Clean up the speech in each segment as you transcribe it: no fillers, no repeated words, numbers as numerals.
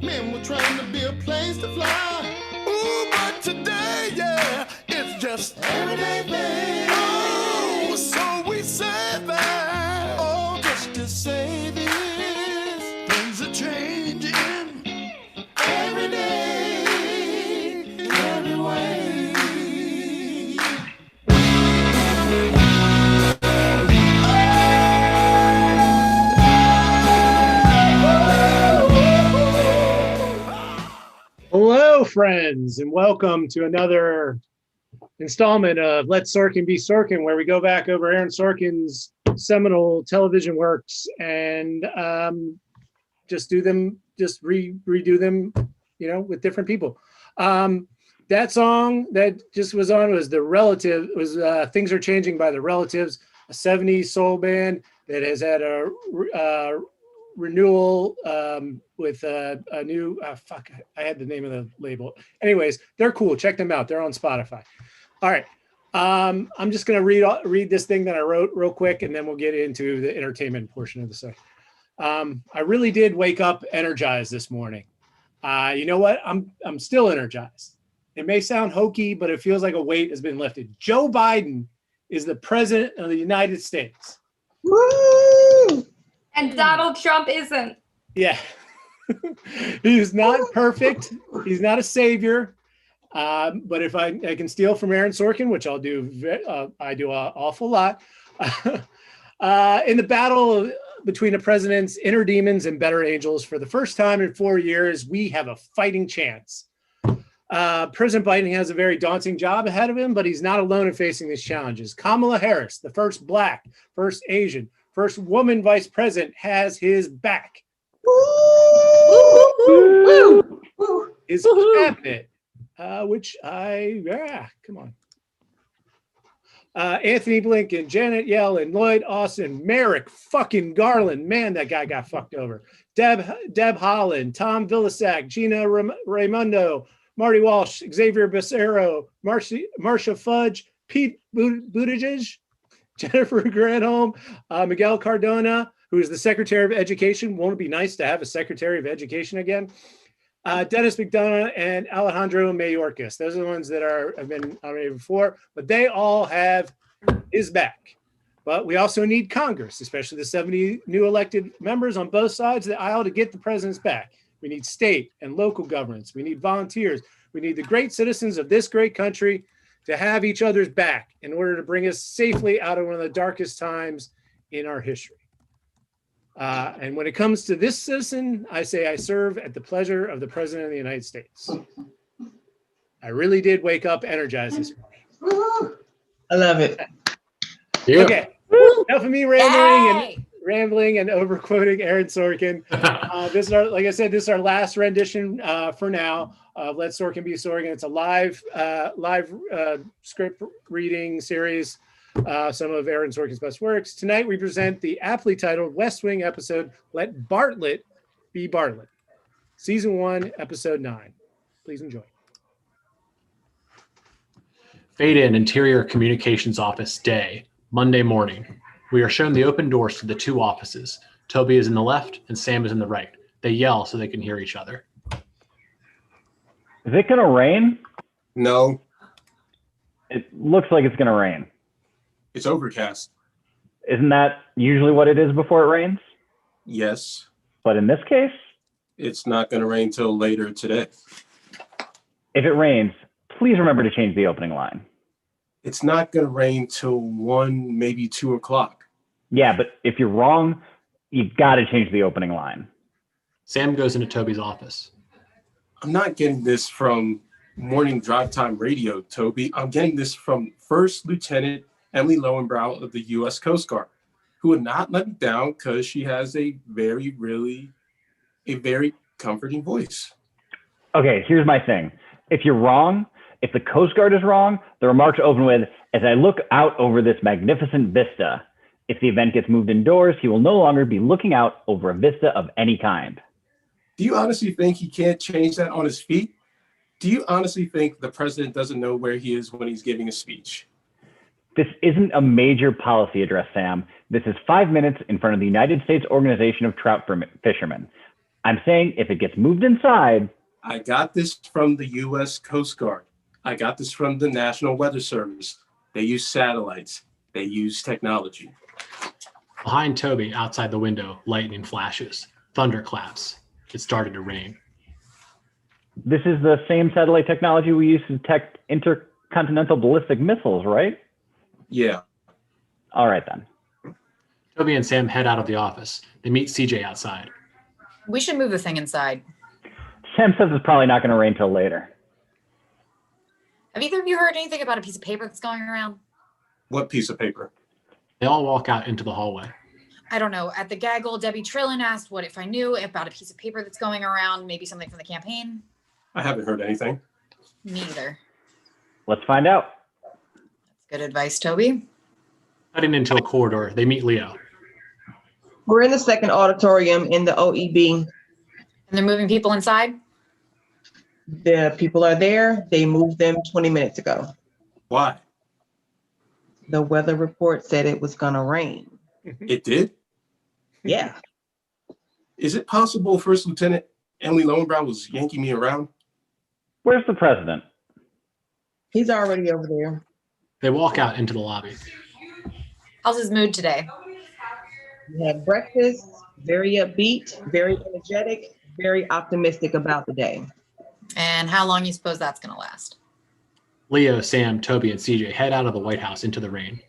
Men were trying to build planes to fly. Ooh, but today, yeah, it's just everyday thing. Oh, so we say that. Oh, just to say this, things are changing every day, in every way. Hello, friends, and welcome to another installment of Let Sorkin Be Sorkin, where we go back over Aaron Sorkin's seminal television works and just redo them, with different people. That song that just was on was Things Are Changing by The Relatives, a 70s soul band that has had a renewal with a new I had the name of the label. Anyways, they're cool. Check them out. They're on Spotify. All right. I'm just gonna read this thing that I wrote real quick, and then we'll get into the entertainment portion of the site. I really did wake up energized this morning. You know what? I'm still energized. It may sound hokey, but it feels like a weight has been lifted. Joe Biden is the president of the United States. Woo! And Donald Trump isn't. Yeah. He's not perfect. He's not a savior. But if I can steal from Aaron Sorkin, which I'll do, I do an awful lot. In the battle between the president's inner demons and better angels, for the first time in 4 years, we have a fighting chance. President Biden has a very daunting job ahead of him, but he's not alone in facing these challenges. Kamala Harris, the first Black, first Asian, first woman vice president, has his back. His cabinet, come on. Anthony Blinken, Janet Yellen, Lloyd Austin, Merrick fucking Garland. Man, that guy got fucked over. Deb Haaland, Tom Vilsack, Gina Raimondo, Marty Walsh, Xavier Becerra, Marcia Fudge, Pete Buttigieg, Jennifer Granholm, Miguel Cardona, who is the Secretary of Education. Won't it be nice to have a Secretary of Education again? Dennis McDonough and Alejandro Mayorkas. Those are the ones that have been nominated before, but they all have his back. But we also need Congress, especially the 70 new elected members on both sides of the aisle, to get the president's back. We need state and local governments. We need volunteers. We need the great citizens of this great country to have each other's back in order to bring us safely out of one of the darkest times in our history. And when it comes to this citizen, I say I serve at the pleasure of the President of the United States. I really did wake up energized this morning. I love it. Yeah. Okay, enough of me rambling and overquoting Aaron Sorkin. This is our last rendition for now of Let Sorkin Be Sorkin. It's a live script reading series, some of Aaron Sorkin's best works. Tonight we present the aptly titled West Wing episode, Let Bartlett Be Bartlett, Season 1, Episode 9. Please enjoy. Fade in Interior Communications Office Day, Monday morning. We are shown the open doors to the two offices. Toby is in the left and Sam is in the right. They yell so they can hear each other. Is it going to rain? No. It looks like it's going to rain. It's overcast. Isn't that usually what it is before it rains? Yes. But in this case? It's not going to rain till later today. If it rains, please remember to change the opening line. It's not going to rain till 1, maybe 2 o'clock. Yeah, but if you're wrong, you've got to change the opening line. Sam goes into Toby's office. I'm not getting this from morning drive time radio, Toby. I'm getting this from First Lieutenant Emily Lowenbrow of the U.S. Coast Guard, who would not let me down because she has a very comforting voice. Okay, here's my thing. If you're wrong, if the Coast Guard is wrong, the remarks open with, as I look out over this magnificent vista. If the event gets moved indoors, he will no longer be looking out over a vista of any kind. Do you honestly think he can't change that on his feet? Do you honestly think the president doesn't know where he is when he's giving a speech? This isn't a major policy address, Sam. This is 5 minutes in front of the United States Organization of Trout Fishermen. I'm saying if it gets moved inside. I got this from the U.S. Coast Guard. I got this from the National Weather Service. They use satellites. They use technology. Behind Toby, outside the window, lightning flashes. Thunder claps. It started to rain. This is the same satellite technology we use to detect intercontinental ballistic missiles, right? Yeah. All right, then. Toby and Sam head out of the office. They meet CJ outside. We should move the thing inside. Sam says it's probably not going to rain till later. Have either of you heard anything about a piece of paper that's going around? What piece of paper? They all walk out into the hallway. I don't know. At the gaggle, Debbie Trillin asked what if I knew about a piece of paper that's going around, maybe something from the campaign. I haven't heard anything. Me either. Let's find out. That's good advice, Toby. Heading into a corridor, they meet Leo. We're in the second auditorium in the OEB. And they're moving people inside? The people are there. They moved them 20 minutes ago. Why? The weather report said it was gonna rain. It did? Yeah. Is it possible First Lieutenant Emily Lowenbrow was yanking me around? Where's the president? He's already over there. They walk out into the lobby. How's his mood today? We had breakfast, very upbeat, very energetic, very optimistic about the day. And how long you suppose that's going to last? Leo, Sam, Toby, and CJ head out of the White House into the rain.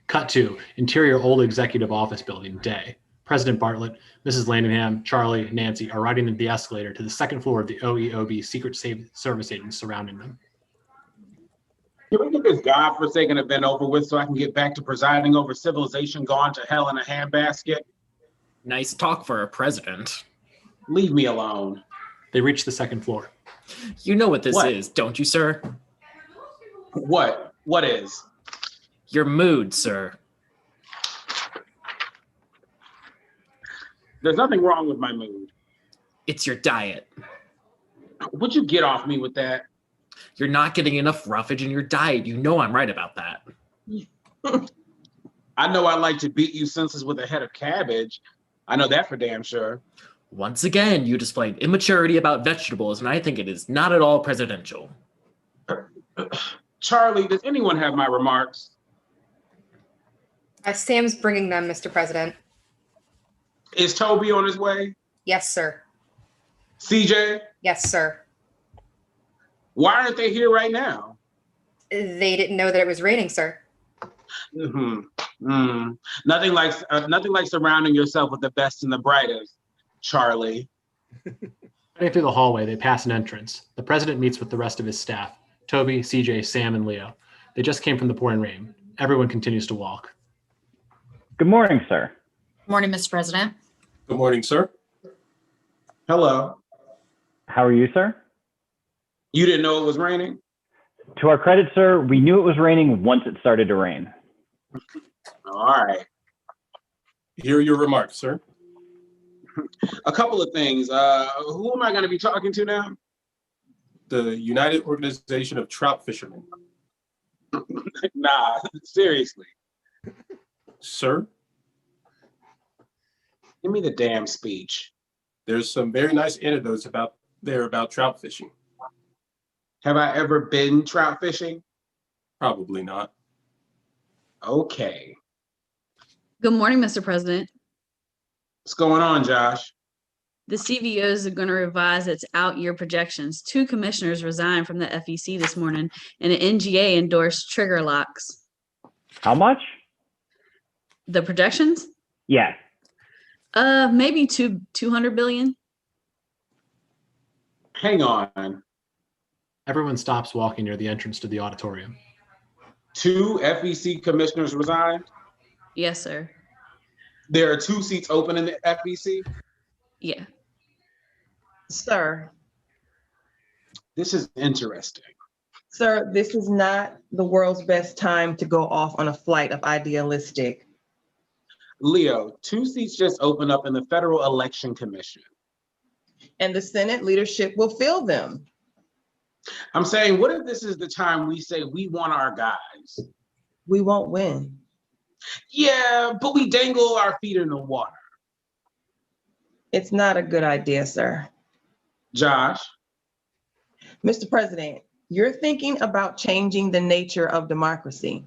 Cut to interior old executive office building, day. President Bartlett, Mrs. Landingham, Charlie, Nancy are riding the escalator to the second floor of the OEOB Secret Service agents surrounding them. Can we get this godforsaken event over with so I can get back to presiding over civilization gone to hell in a handbasket? Nice talk for a president. Leave me alone. They reach the second floor. You know what this What? is, don't you, sir? What? What is? Your mood, sir. There's nothing wrong with my mood. It's your diet. Would you get off me with that? You're not getting enough roughage in your diet. You know I'm right about that. I know I like to beat you senseless with a head of cabbage. I know that for damn sure. Once again, you displayed immaturity about vegetables, and I think it is not at all presidential. Charlie, does anyone have my remarks? Sam's bringing them, Mr. President. Is Toby on his way? Yes, sir. CJ? Yes, sir. Why aren't they here right now? They didn't know that it was raining, sir. Nothing like surrounding yourself with the best and the brightest, Charlie. Heading through the hallway, they pass an entrance. The president meets with the rest of his staff. Toby, CJ, Sam, and Leo. They just came from the pouring rain. Everyone continues to walk. Good morning, sir. Morning, Mr. President. Good morning, sir. Hello. How are you, sir? You didn't know it was raining? To our credit, sir, we knew it was raining once it started to rain. All right. Here are your remarks, sir. A couple of things. Who am I going to be talking to now? The United Organization of Trout Fishermen. Nah, seriously. Sir, Give me the damn speech. there's some very nice anecdotes about trout fishing. Have I ever been trout fishing? Probably not. Okay. Good morning, Mr. President. What's going on, Josh? The CVOs are going to revise its out-year projections. 2 commissioners resigned from the FEC this morning, and the NGA endorsed trigger locks. How much? The projections? Yeah. Maybe 200 billion. Hang on. Everyone stops walking near the entrance to the auditorium. 2 FEC commissioners resigned. Yes, sir. There are 2 seats open in the FEC. Yeah. Sir, This is interesting. sir, this is not the world's best time to go off on a flight of idealistic. Leo, 2 seats just opened up in the Federal Election Commission. And the Senate leadership will fill them. I'm saying, what if this is the time we say we want our guys? We won't win. Yeah, but we dangle our feet in the water. It's not a good idea, sir. Josh, Mr. President, you're thinking about changing the nature of democracy.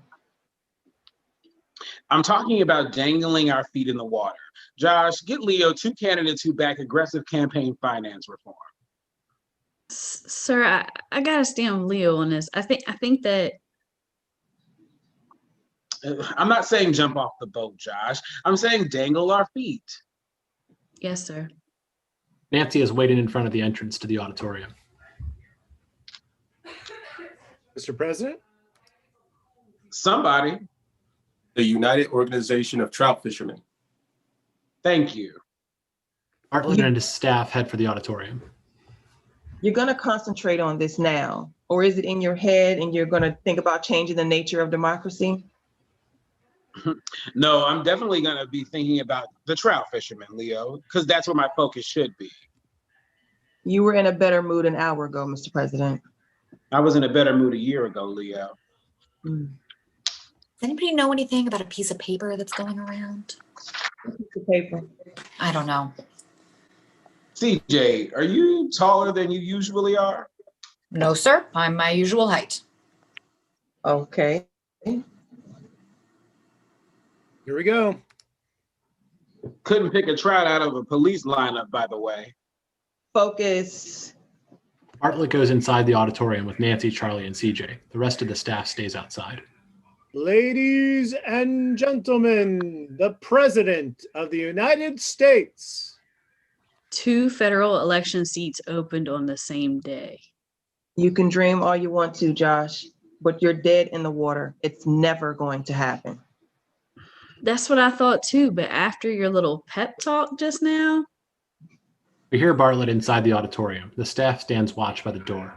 I'm talking about dangling our feet in the water. Josh, get Leo 2 candidates who back aggressive campaign finance reform. Sir, I gotta stand with Leo on this. I think that I'm not saying jump off the boat, Josh. I'm saying dangle our feet. yes, sir. Nancy is waiting in front of the entrance to the auditorium. Mr. President? Somebody. The United Organization of Trout Fishermen. Thank you. Bartlett and his staff head for the auditorium. You're going to concentrate on this now, or is it in your head and you're going to think about changing the nature of democracy? No, I'm definitely going to be thinking about the trout fishermen, Leo, because that's where my focus should be. You were in a better mood an hour ago, Mr. President. I was in a better mood a year ago, Leo. Mm. Does anybody know anything about a piece of paper that's going around? Piece of paper. I don't know. CJ, are you taller than you usually are? No, sir. I'm my usual height. Okay. Here we go. Couldn't pick a trout out of a police lineup, by the way. Focus. Bartlett goes inside the auditorium with Nancy, Charlie, and CJ. The rest of the staff stays outside. Ladies and gentlemen, the President of the United States. 2 federal election seats opened on the same day. You can dream all you want to, Josh, but you're dead in the water. It's never going to happen. That's what I thought too, but after your little pep talk just now. We hear Bartlett inside the auditorium. The staff stands watch by the door.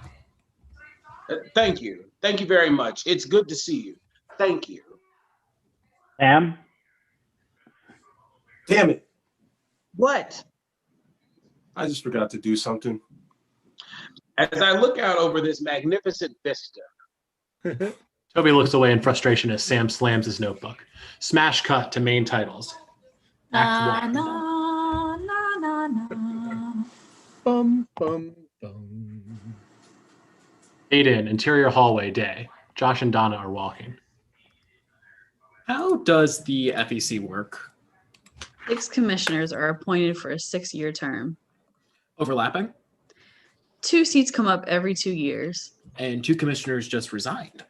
Thank you. Thank you very much. It's good to see you. Thank you. Sam? Damn it. What? I just forgot to do something. As I look out over this magnificent vista, Toby looks away in frustration as Sam slams his notebook. Smash cut to main titles. Act 1. Na, na, na, na. Bum, bum, bum. Fade in, interior hallway, day. Josh and Donna are walking. How does the FEC work? 6 commissioners are appointed for a 6-year term. Overlapping? 2 seats come up every 2 years. And 2 commissioners just resigned.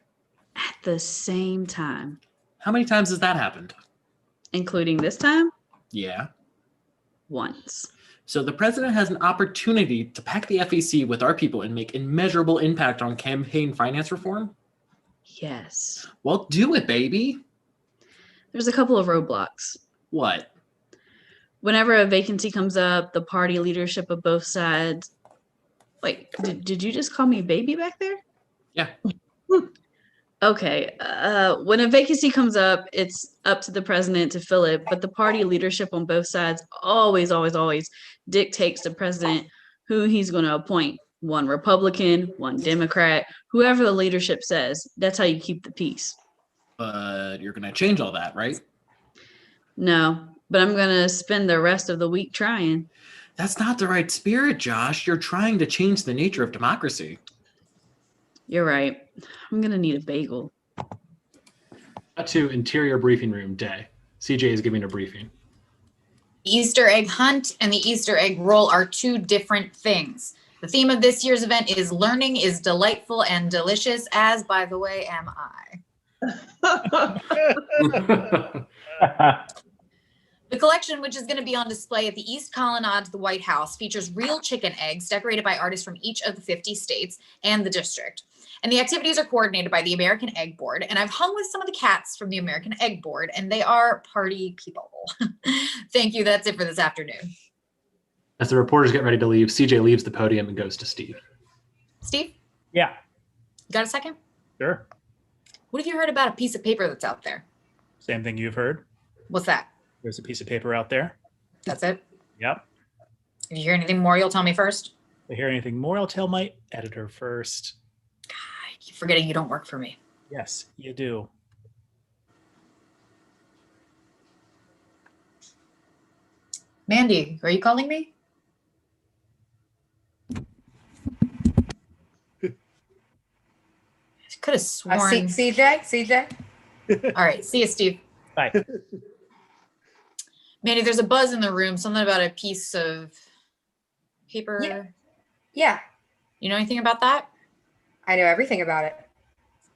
At the same time. How many times has that happened? Including this time? Yeah. Once. So the president has an opportunity to pack the FEC with our people and make immeasurable impact on campaign finance reform? Yes. Well, do it, baby. There's a couple of roadblocks. What? Whenever a vacancy comes up, the party leadership of both sides. Wait, did you just call me baby back there? Yeah. Okay. When a vacancy comes up, it's up to the president to fill it, but the party leadership on both sides always dictates to the president who he's going to appoint. One Republican, one Democrat, whoever the leadership says. That's how you keep the peace. But you're going to change all that, right? No, but I'm going to spend the rest of the week trying. That's not the right spirit, Josh. You're trying to change the nature of democracy. You're right. I'm going to need a bagel. Cut to interior briefing room, day. CJ is giving a briefing. The Easter egg hunt and the Easter egg roll are 2 different things. The theme of this year's event is learning is delightful and delicious, as, by the way, am I. The collection, which is going to be on display at the East Colonnade of the White House, features real chicken eggs decorated by artists from each of the 50 states and the district. And the activities are coordinated by the American Egg Board. And I've hung with some of the cats from the American Egg Board, and they are party people. Thank you. That's it for this afternoon. As the reporters get ready to leave, CJ leaves the podium and goes to Steve. Steve, Yeah. you got a second? Sure. What have you heard about a piece of paper that's out there? Same thing you've heard. What's that? There's a piece of paper out there. That's it? Yep. If you hear anything more, you'll tell me first. If I hear anything more, I'll tell my editor first. I keep forgetting you don't work for me. Yes, you do. Mandy, are you calling me? Could have sworn. CJ? All right. See you, Steve. Bye. Mandy, there's a buzz in the room. Something about a piece of paper. Yeah, You know anything about that? I know everything about it.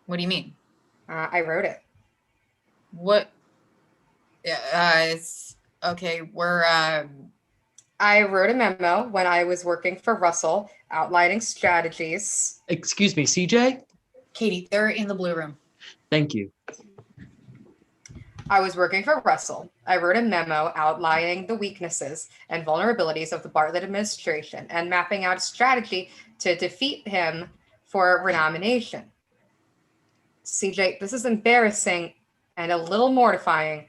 What do you mean? I wrote it. What? It's okay. I wrote a memo when I was working for Russell outlining strategies. Excuse me, CJ? Katie, they're in the blue room. Thank you. I was working for Russell. I wrote a memo outlining the weaknesses and vulnerabilities of the Bartlett administration and mapping out a strategy to defeat him for renomination. CJ, this is embarrassing and a little mortifying,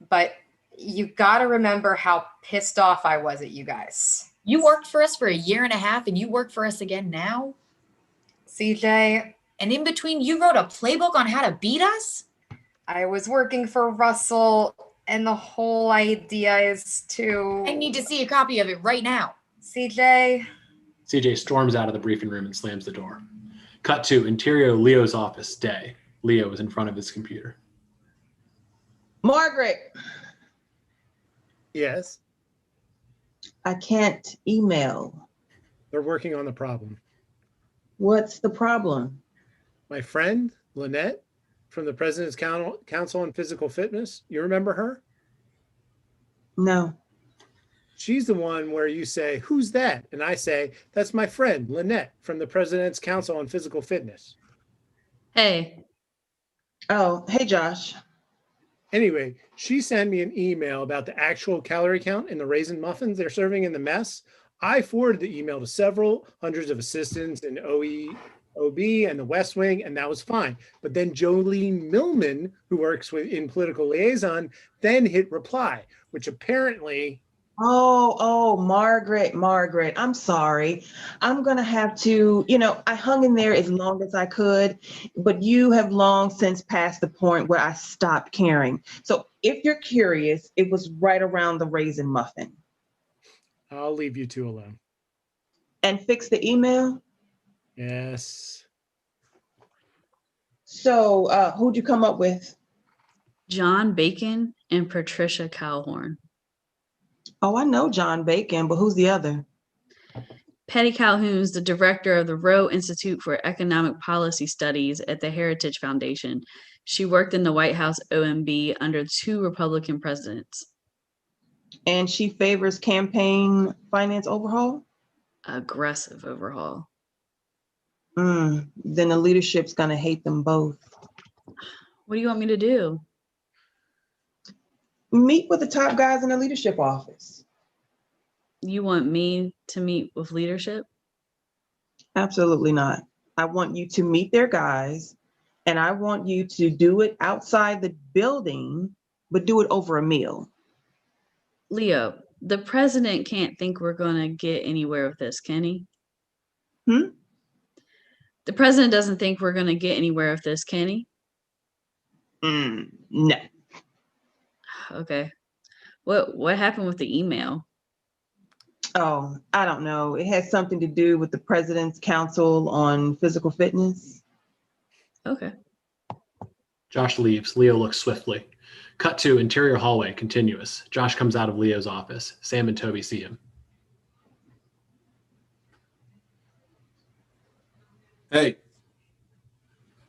but you got to remember how pissed off I was at you guys. You worked for us for a year and a half and you work for us again now? CJ, And in between, you wrote a playbook on how to beat us? I was working for Russell, and the whole idea is to... I need to see a copy of it right now. CJ? CJ storms out of the briefing room and slams the door. Cut to interior Leo's office, day. Leo is in front of his computer. Margaret, Yes, I can't email. they're working on the problem. What's the problem? My friend, Lynette, from the President's Council on Physical Fitness, you remember her? No. She's the one where you say, "Who's that?" And I say, "That's my friend, Lynette, from the President's Council on Physical Fitness." Hey, Oh, hey, Josh. Anyway, she sent me an email about the actual calorie count in the raisin muffins they're serving in the mess. I forwarded the email to several hundreds of assistants in OB and the West Wing, and that was fine. But then Jolene Millman, who works in political liaison, then hit reply, which apparently... Margaret, I'm sorry. I'm going to have to, I hung in there as long as I could, but you have long since passed the point where I stopped caring. So if you're curious, it was right around the raisin muffin. I'll leave you two alone. And fix the email? Yes. So who'd you come up with? John Bacon and Patricia Calhorn. Oh, I know John Bacon, but who's the other? Patty Calhoun's the director of the Rowe Institute for Economic Policy Studies at the Heritage Foundation. She worked in the White House OMB under 2 Republican presidents. And she favors campaign finance overhaul? Aggressive overhaul. Then the leadership's going to hate them both. What do you want me to do? Meet with the top guys in the leadership office. You want me to meet with leadership? Absolutely not. I want you to meet their guys, and I want you to do it outside the building, but do it over a meal. Leo, the president can't think we're going to get anywhere with this, can he? The president doesn't think we're going to get anywhere with this, can he? No. Okay. What happened with the email? Oh, I don't know. It has something to do with the President's Council on Physical Fitness. Okay. Josh leaves. Leo looks swiftly. Cut to interior hallway, continuous. Josh comes out of Leo's office. Sam and Toby see him. Hey,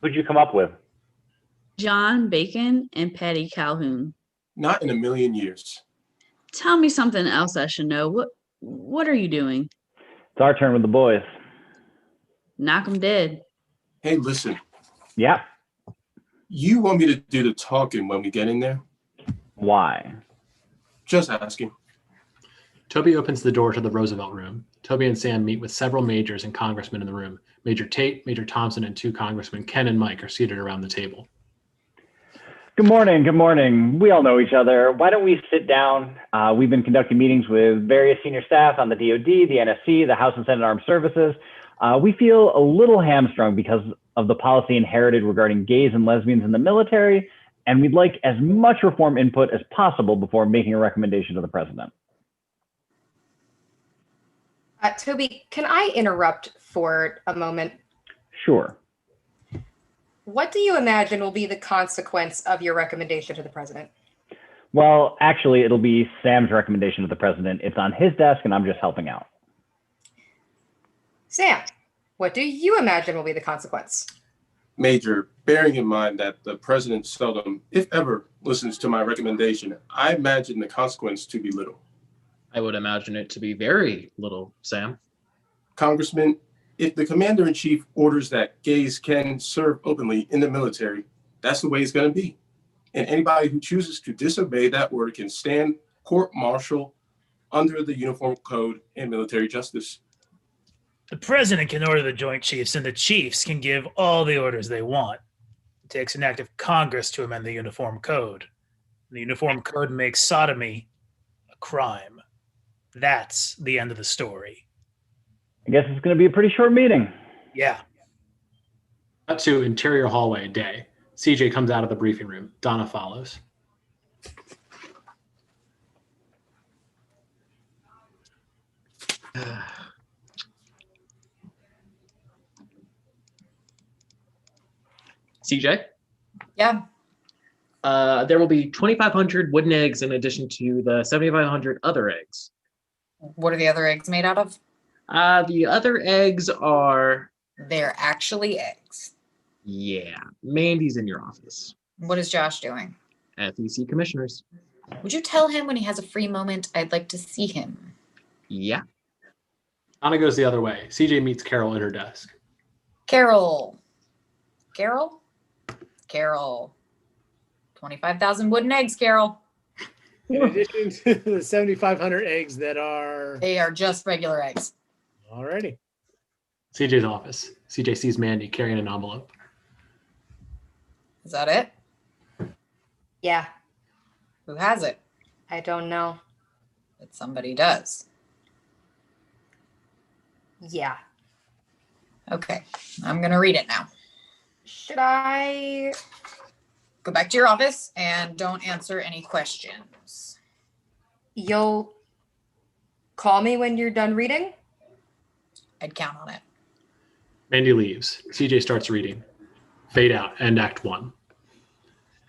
Who'd you come up with? John Bacon and Patty Calhoun. not in a million years. Tell me something else I should know. What are you doing? It's our turn with the boys. Knock 'em dead. Hey, listen, Yeah. you want me to do the talking when we get in there? Why? Just asking. Toby opens the door to the Roosevelt room. Toby and Sam meet with several majors and congressmen in the room. Major Tate, Major Thompson, and 2 congressmen, Ken and Mike, are seated around the table. Good morning. Good morning. We all know each other. Why don't we sit down? We've been conducting meetings with various senior staff on the DOD, the NSC, the House and Senate Armed Services. We feel a little hamstrung because of the policy inherited regarding gays and lesbians in the military, and we'd like as much reform input as possible before making a recommendation to the president. Toby, can I interrupt for a moment? Sure. What do you imagine will be the consequence of your recommendation to the president? Well, actually, it'll be Sam's recommendation to the president. It's on his desk, and I'm just helping out. Sam, what do you imagine will be the consequence? Major, bearing in mind that the president seldom, if ever, listens to my recommendation, I imagine the consequence to be little. I would imagine it to be very little, Sam. Congressman, if the commander-in-chief orders that gays can serve openly in the military, that's the way it's going to be. And anybody who chooses to disobey that order can stand court-martial under the Uniform Code and military justice. The president can order the Joint Chiefs, and the chiefs can give all the orders they want. It takes an act of Congress to amend the Uniform Code. The Uniform Code makes sodomy a crime. That's the end of the story. I guess it's going to be a pretty short meeting. Yeah. Cut to interior hallway, day. CJ comes out of the briefing room. Donna follows. CJ? Yeah. There will be 2,500 wooden eggs in addition to the 7,500 other eggs. What are the other eggs made out of? The other eggs are, They're actually eggs. yeah, Mandy's in your office. What is Josh doing? FEC commissioners. Would you tell him when he has a free moment? I'd like to see him. Yeah. Donna goes the other way. CJ meets Carol at her desk. Carol. Carol? Carol. 25,000 wooden eggs, Carol. In addition to the 7,500 eggs that are They are just regular eggs. already. CJ's office. CJ sees Mandy carrying an envelope. Is that it? Yeah, Who has it? I don't know. But somebody does. Yeah. Okay, I'm going to read it now. Should I? Go back to your office and don't answer any questions. You'll call me when you're done reading? I'd count on it. Mandy leaves. CJ starts reading. Fade out. End Act 1.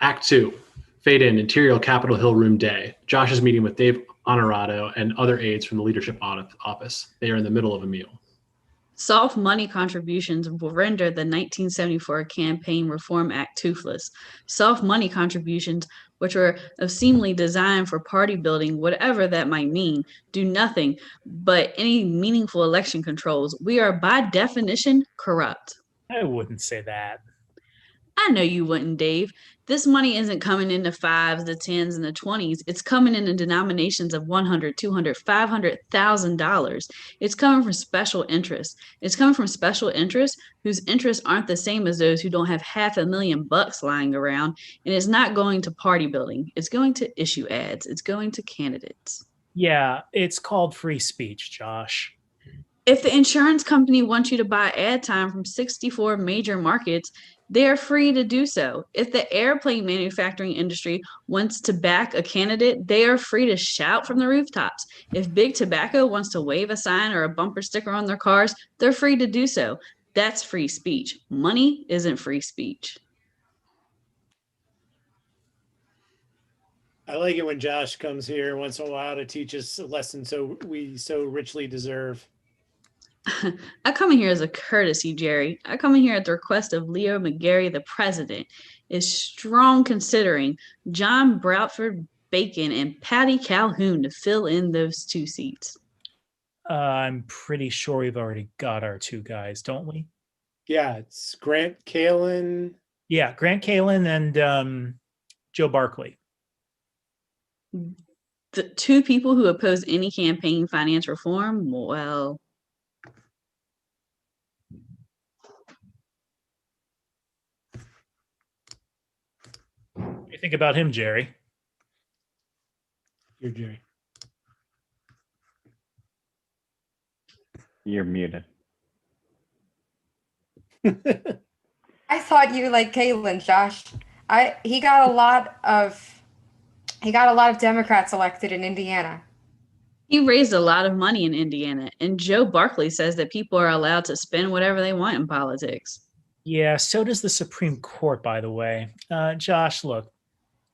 Act 2. Fade in. Interior Capitol Hill Room Day. Josh is meeting with Dave Honorado and other aides from the leadership office. They are in the middle of a meal. Soft money contributions will render the 1974 Campaign Reform Act toothless. Soft money contributions, which are obscenely designed for party building, whatever that might mean, do nothing but any meaningful election controls. We are by definition corrupt. I wouldn't say that. I know you wouldn't, Dave. This money isn't coming in the 5s, the 10s, and the 20s. It's coming in denominations of $100, $200, $500,000. It's coming from special interests. It's coming from special interests whose interests aren't the same as those who don't have $500,000 lying around. And it's not going to party building. It's going to issue ads. It's going to candidates. Yeah, it's called free speech, Josh. If the insurance company wants you to buy ad time from 64 major markets, they are free to do so. If the airplane manufacturing industry wants to back a candidate, they are free to shout from the rooftops. If Big Tobacco wants to wave a sign or a bumper sticker on their cars, they're free to do so. That's free speech. Money isn't free speech. I like it when Josh comes here once in a while to teach us a lesson we so richly deserve. I come in here as a courtesy, Jerry. I come in here at the request of Leo McGarry, the president, is strong considering John Broutford Bacon and Patty Calhoun to fill in those 2 seats. I'm pretty sure we've already got our 2 guys, don't we? Yeah, it's Grant Kalin. Yeah, Grant Kalin and Joe Barkley. The 2 people who oppose any campaign finance reform, well, What do you think about him, Jerry? You're Jerry. You're muted. I thought you liked Caitlin, Josh. He got a lot of Democrats elected in Indiana. He raised a lot of money in Indiana, and Joe Barkley says that people are allowed to spend whatever they want in politics. Yeah, so does the Supreme Court, by the way. Josh, look,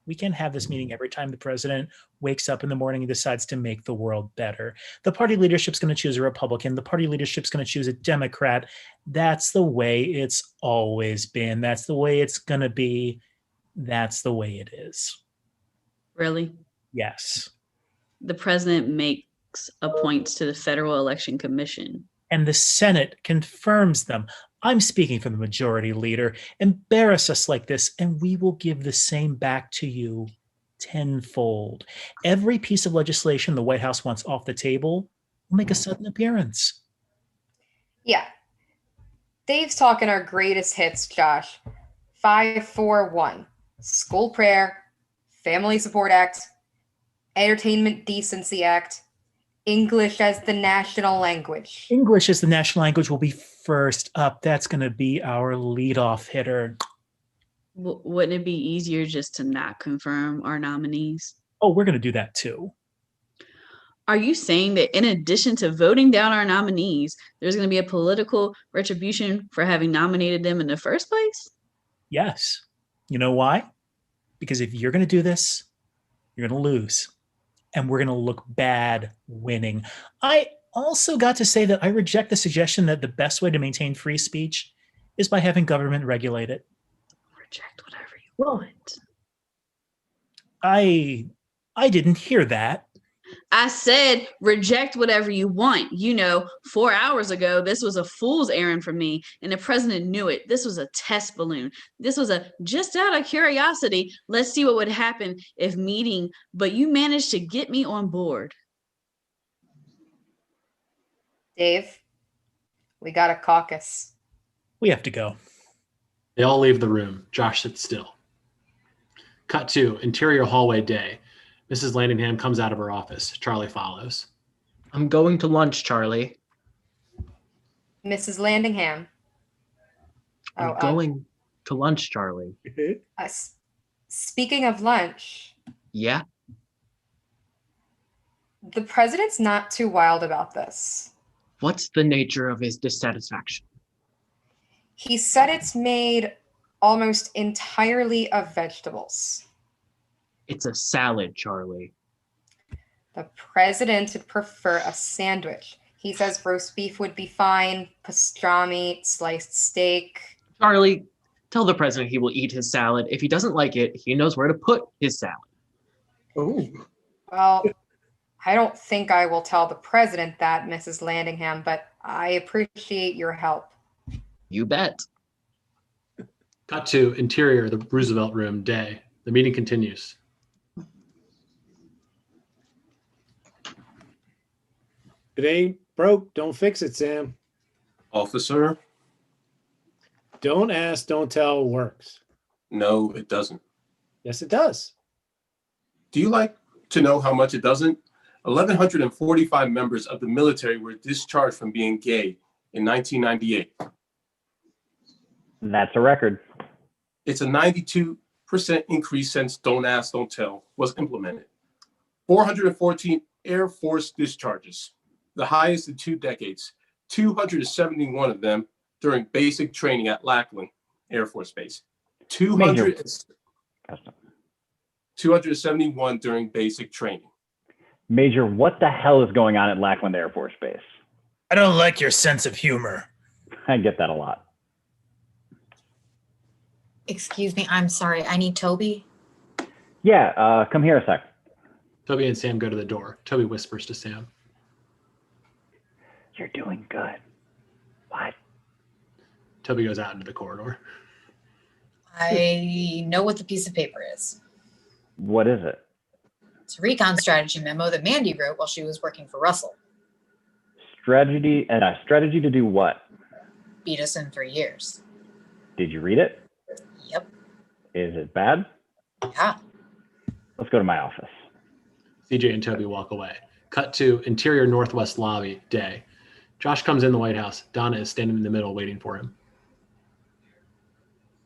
we can't have this meeting every time the president wakes up in the morning and decides to make the world better. The party leadership's going to choose a Republican. The party leadership's going to choose a Democrat. That's the way it's always been. That's the way it's going to be. That's the way it is. Really? Yes. The president makes appoints to the Federal Election Commission. And the Senate confirms them. I'm speaking for the majority leader. Embarrass us like this, and we will give the same back to you tenfold. Every piece of legislation the White House wants off the table will make a sudden appearance. Yeah. Dave's talking our greatest hits, Josh. 541. School Prayer, Family Support Act, Entertainment Decency Act, English as the national language. English as the national language will be first up. That's going to be our leadoff hitter. Wouldn't it be easier just to not confirm our nominees? Oh, we're going to do that too. Are you saying that in addition to voting down our nominees, there's going to be a political retribution for having nominated them in the first place? Yes. You know why? Because if you're going to do this, you're going to lose. And we're going to look bad winning. I also got to say that I reject the suggestion that the best way to maintain free speech is by having government regulate it. Reject whatever you want. I didn't hear that. I said reject whatever you want. 4 hours ago, this was a fool's errand for me, and the president knew it. This was a test balloon. This was a just out of curiosity, let's see what would happen if meeting, but you managed to get me on board. Dave, we got a caucus. We have to go. They all leave the room. Josh sits still. Cut to interior hallway day. Mrs. Landingham comes out of her office. Charlie follows. I'm going to lunch, Charlie. Mrs. Landingham. I'm going to lunch, Charlie. Speaking of lunch. Yeah? The president's not too wild about this. What's the nature of his dissatisfaction? He said it's made almost entirely of vegetables. It's a salad, Charlie. The president would prefer a sandwich. He says roast beef would be fine, pastrami, sliced steak. Charlie, tell the president he will eat his salad. If he doesn't like it, he knows where to put his salad. Oh. Well, I don't think I will tell the president that, Mrs. Landingham, but I appreciate your help. You bet. Cut to interior, the Roosevelt room, day. The meeting continues. If it ain't broke, don't fix it, Sam. Officer? Don't ask, don't tell works. No, it doesn't. Yes, it does. Do you like to know how much it doesn't? 1,145 members of the military were discharged from being gay in 1998. That's a record. It's a 92% increase since Don't Ask, Don't Tell was implemented. 414 Air Force discharges, the highest in 2 decades. 271 of them during basic training at Lackland Air Force Base. 271 during basic training. Major, what the hell is going on at Lackland Air Force Base? I don't like your sense of humor. I get that a lot. Excuse me, I'm sorry. I need Toby. Yeah, come here a sec. Toby and Sam go to the door. Toby whispers to Sam. You're doing good. What? Toby goes out into the corridor. I know what the piece of paper is. What is it? It's a recon strategy memo that Mandy wrote while she was working for Russell. Strategy to do what? Beat us in 3 years. Did you read it? Yep. Is it bad? Yeah. Let's go to my office. CJ and Toby walk away. Cut to interior northwest lobby, day. Josh comes in the White House. Donna is standing in the middle waiting for him.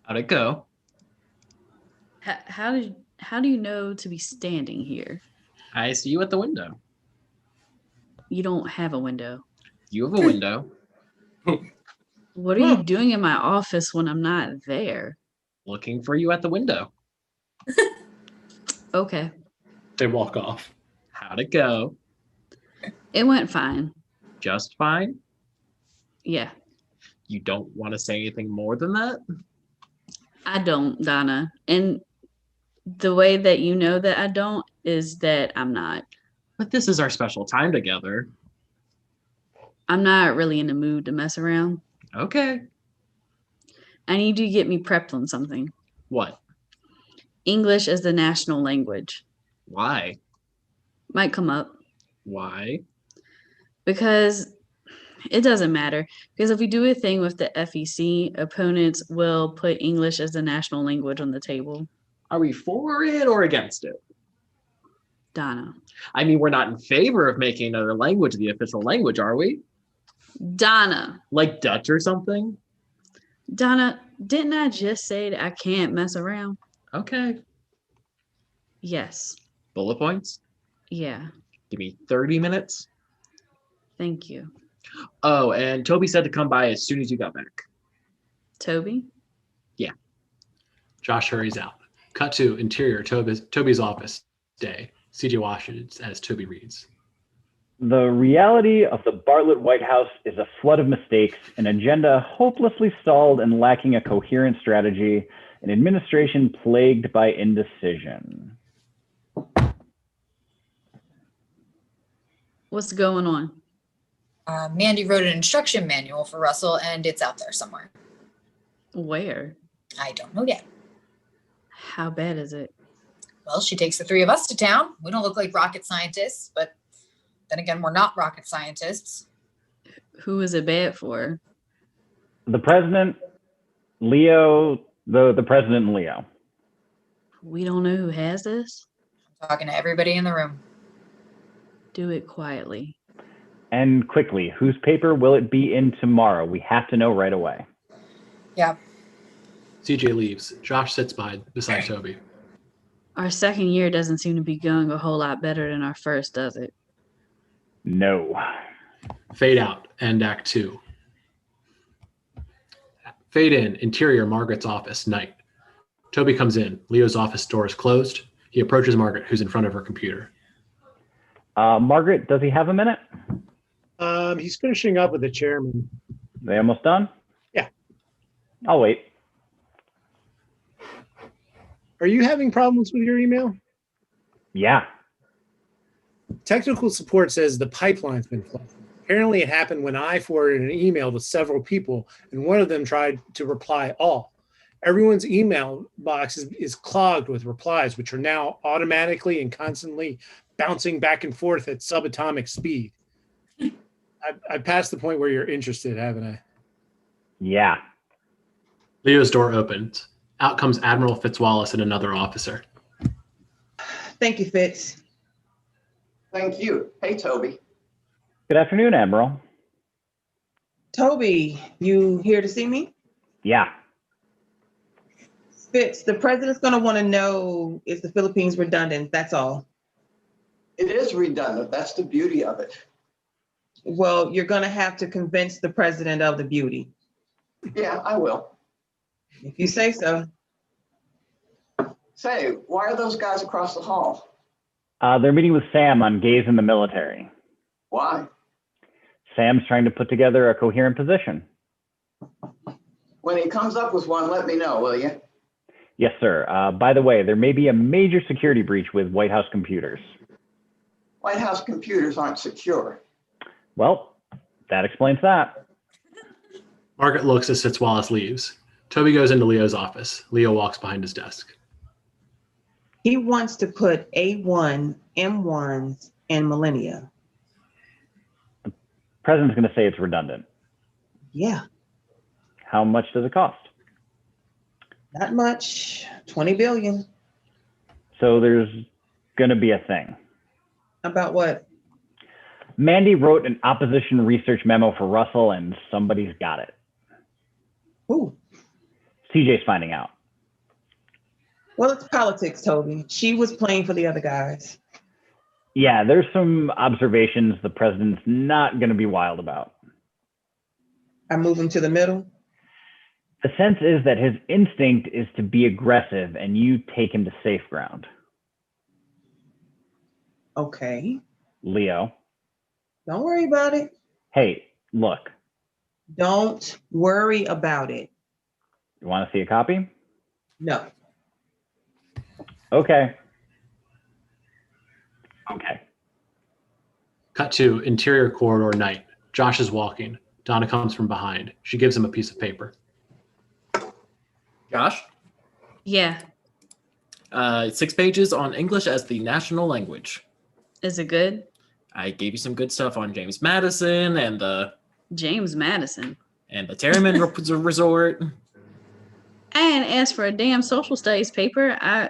How'd it go? How do you know to be standing here? I see you at the window. You don't have a window. You have a window. What are you doing in my office when I'm not there? Looking for you at the window. Okay. They walk off. How'd it go? It went fine. Just fine? Yeah. You don't want to say anything more than that? I don't, Donna. And the way that you know that I don't is that I'm not. But this is our special time together. I'm not really in the mood to mess around. Okay. I need you to get me prepped on something. What? English as the national language. Why? Might come up. Why? Because it doesn't matter. Because if we do a thing with the FEC, opponents will put English as the national language on the table. Are we for it or against it? Donna. I mean, we're not in favor of making another language the official language, are we? Donna. Like Dutch or something? Donna, didn't I just say that I can't mess around? Okay. Yes. Bullet points? Yeah. Give me 30 minutes. Thank you. Oh, and Toby said to come by as soon as you got back. Toby? Yeah. Josh hurries out. Cut to interior Toby's office. Day. CJ watches as Toby reads. The reality of the Bartlett White House is a flood of mistakes, an agenda hopelessly stalled and lacking a coherent strategy, an administration plagued by indecision. What's going on? Mandy wrote an instruction manual for Russell, and it's out there somewhere. Where? I don't know yet. How bad is it? Well, she takes the three of us to town. We don't look like rocket scientists, but then again, we're not rocket scientists. Who is it bad for? The president, Leo, the president and Leo. We don't know who has this? I'm talking to everybody in the room. Do it quietly. And quickly, whose paper will it be in tomorrow? We have to know right away. Yeah. CJ leaves. Josh sits beside Toby. Our second year doesn't seem to be going a whole lot better than our first, does it? No. Fade out. End Act 2. Fade in. Interior Margaret's office. Night. Toby comes in. Leo's office door is closed. He approaches Margaret, who's in front of her computer. Margaret, does he have a minute? He's finishing up with the chairman. They almost done? Yeah. I'll wait. Are you having problems with your email? Yeah. Technical support says the pipeline's been flooded. Apparently it happened when I forwarded an email to several people, and one of them tried to reply all. Everyone's email box is clogged with replies, which are now automatically and constantly bouncing back and forth at subatomic speed. I passed the point where you're interested, haven't I? Yeah. Leo's door opens. Out comes Admiral Fitzwallace and another officer. Thank you, Fitz. Thank you. Hey, Toby. Good afternoon, Admiral. Toby, you here to see me? Yeah. Fitz, the president's going to want to know, is the Philippines redundant? That's all. It is redundant. That's the beauty of it. Well, you're going to have to convince the president of the beauty. Yeah, I will. If you say so. Say, why are those guys across the hall? They're meeting with Sam on gays in the military. Why? Sam's trying to put together a coherent position. When he comes up with one, let me know, will you? Yes, sir. By the way, there may be a major security breach with White House computers. White House computers aren't secure. Well, that explains that. Margaret looks as Fitzwallace leaves. Toby goes into Leo's office. Leo walks behind his desk. He wants to put A1, M1s, and millennia. The president's going to say it's redundant. Yeah, How much does it cost? not much. 20 billion. So there's going to be a thing. About what? Mandy wrote an opposition research memo for Russell, and somebody's got it. Who? CJ's finding out. Well, it's politics, Toby. She was playing for the other guys. Yeah, there's some observations the president's not going to be wild about. I move him to the middle. The sense is that his instinct is to be aggressive and you take him to safe ground. Okay. Leo. Don't worry about it. Hey, look. Don't worry about it. You want to see a copy? No. Okay. Okay. Cut to interior corridor night. Josh is walking. Donna comes from behind. She gives him a piece of paper. Josh, Yeah. 6 pages on English as the national language. Is it good? I gave you some good stuff on James Madison and the James Madison. Terryman Resort. And as for a damn social studies paper, I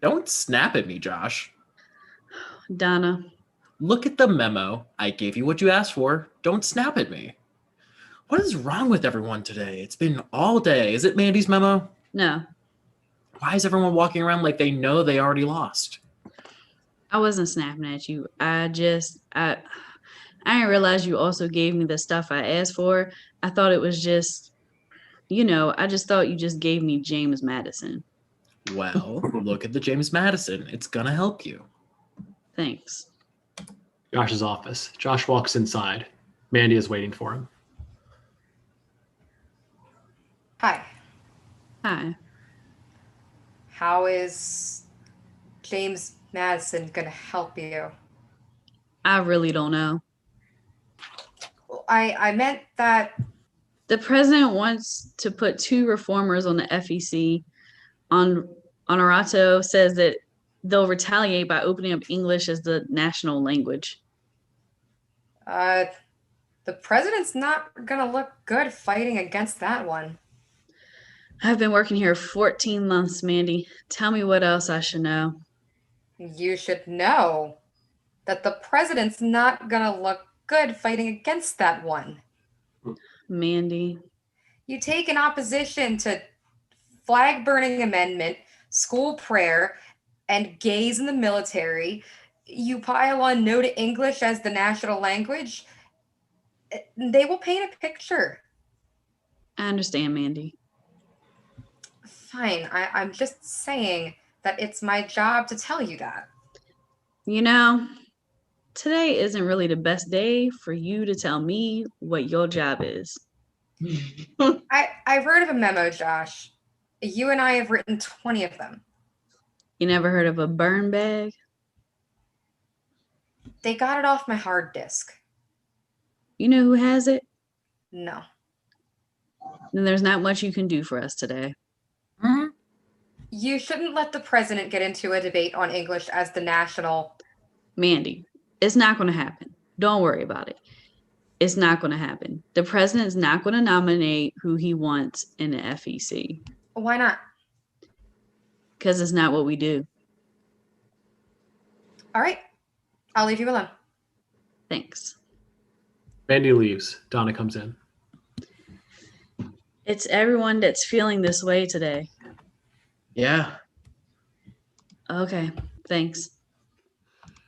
Don't snap at me, Josh. Donna. Look at the memo. I gave you what you asked for. Don't snap at me. What is wrong with everyone today? It's been all day. Is it Mandy's memo? No. Why is everyone walking around like they know they already lost? I wasn't snapping at you. I didn't realize you also gave me the stuff I asked for. I thought it was just, I just thought you just gave me James Madison. Well, look at the James Madison. It's gonna help you. Thanks. Josh's office. Josh walks inside. Mandy is waiting for him. Hi. Hi. How is James Madison going to help you? I really don't know. I meant that The president wants to put 2 reformers on the FEC. Honorato says that they'll retaliate by opening up English as the national language. the president's not going to look good fighting against that one. I've been working here 14 months, Mandy. Tell me what else I should know. You should know that the president's not going to look good fighting against that one. Mandy. You take an opposition to flag burning amendment, school prayer, and gays in the military. You pile on no to English as the national language. They will paint a picture. I understand, Mandy. Fine. I'm just saying that it's my job to tell you that. Today isn't really the best day for you to tell me what your job is. I wrote of a memo, Josh. You and I have written 20 of them. You never heard of a burn bag? They got it off my hard disk. You know who has it? No. Then there's not much you can do for us today. You shouldn't let the president get into a debate on English as the national. Mandy, it's not going to happen. Don't worry about it. It's not going to happen. The president's not going to nominate who he wants in the FEC. Why not? Because it's not what we do. All right. I'll leave you alone. Thanks. Mandy leaves. Donna comes in. It's everyone that's feeling this way today. Yeah. Okay, thanks.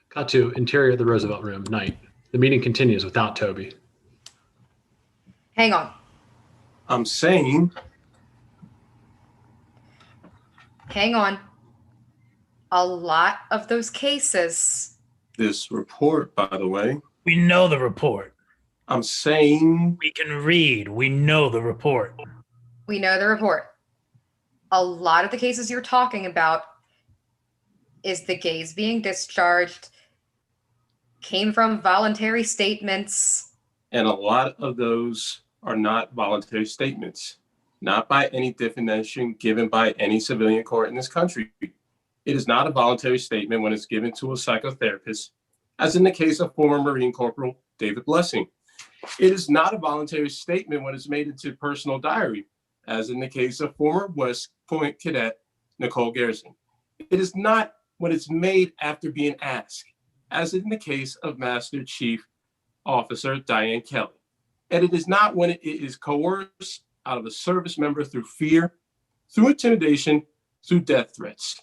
Cut to interior of the Roosevelt Room. Night. The meeting continues without Toby. Hang on. I'm saying Hang on. A lot of those cases. this report, by the way. We know the report. I'm saying We can read. We know the report. We know the report. A lot of the cases you're talking about is the gays being discharged, came from voluntary statements. and a lot of those are not voluntary statements, not by any definition given by any civilian court in this country. It is not a voluntary statement when it's given to a psychotherapist, as in the case of former Marine Corporal David Blessing. It is not a voluntary statement when it's made into personal diary, as in the case of former West Point cadet Nicole Garrison. It is not when it's made after being asked, as in the case of Master Chief Officer Diane Kelly. And it is not when it is coerced out of a service member through fear, through intimidation, through death threats.